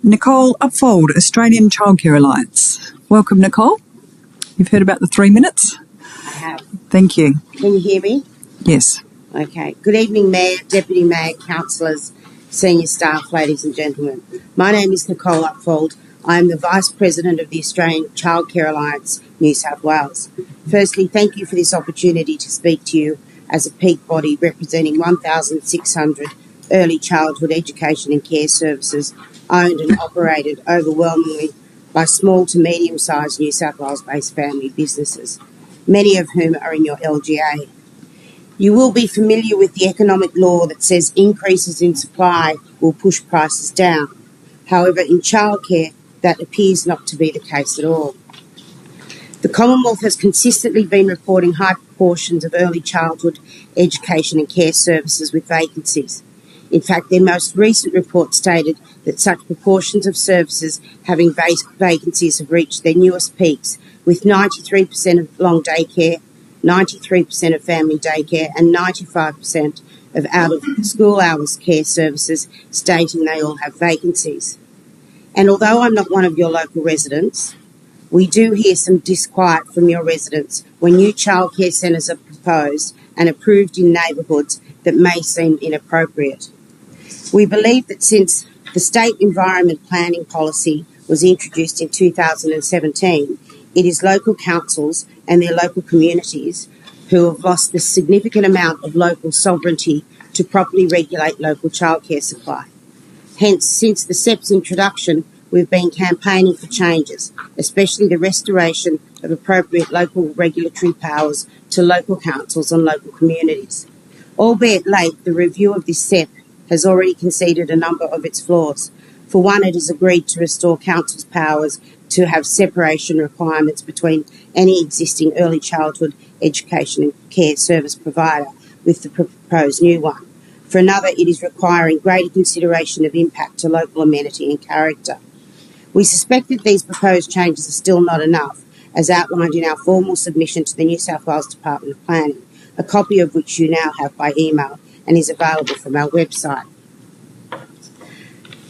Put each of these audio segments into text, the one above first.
Nicole Upfold, Australian Childcare Alliance. Welcome, Nicole. You've heard about the 3 minutes? I have. Thank you. Can you hear me? Yes. Okay. Good evening, Mayor, Deputy Mayor, councillors, senior staff, ladies and gentlemen. My name is Nicole Upfold. I am the Vice-President of the Australian Childcare Alliance, New South Wales. Firstly, thank you for this opportunity to speak to you as a peak body representing 1,600 early childhood education and care services owned and operated overwhelmingly by small to medium-sized New South Wales-based family businesses, many of whom are in your LGA. You will be familiar with the economic law that says increases in supply will push prices down. However, in childcare, that appears not to be the case at all. The Commonwealth has consistently been reporting high proportions of early childhood education and care services with vacancies. In fact, their most recent report stated that such proportions of services having vacancies have reached their newest peaks, with 93% of long daycare, 93% of family daycare and 95% of out-of-school hours care services stating they all have vacancies. And although I'm not one of your local residents, we do hear some disquiet from your residents when new childcare centres are proposed and approved in neighbourhoods that may seem inappropriate. We believe that since the State Environment Planning Policy was introduced in 2017, it is local councils and their local communities who have lost the significant amount of local sovereignty to properly regulate local childcare supply. Hence, since the SEP's introduction, we've been campaigning for changes, especially the restoration of appropriate local regulatory powers to local councils and local communities. Albeit late, the review of this SEP has already conceded a number of its flaws. For one, it has agreed to restore councils' powers to have separation requirements between any existing early childhood education and care service provider with the proposed new one. For another, it is requiring greater consideration of impact to local amenity and character. We suspect that these proposed changes are still not enough, as outlined in our formal submission to the New South Wales Department of Planning, a copy of which you now have by email and is available from our website.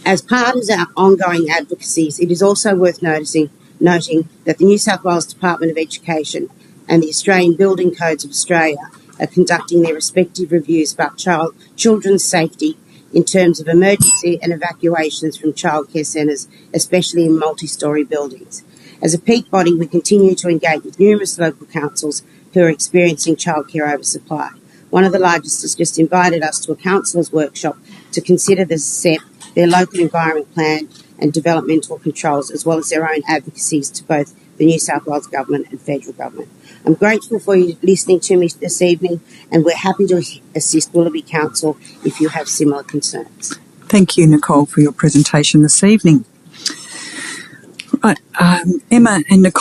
As part of our ongoing advocacies, it is also worth noting that the New South Wales Department of Education and the Australian Building Codes of Australia are conducting their respective reviews about children's safety in terms of emergency and evacuations from childcare centres, especially in multi-storey buildings. As a peak body, we continue to engage with numerous local councils who are experiencing childcare oversupply. One of the largest has just invited us to a councillors' workshop to consider the SEP, their local environment plan and developmental controls, as well as their own advocacies to both the New South Wales Government and Federal Government. I'm grateful for you listening to me this evening, and we're happy to assist Willoughby Council if you have similar concerns. Thank you, Nicole, for your presentation this evening. Right, Emma and Nicole.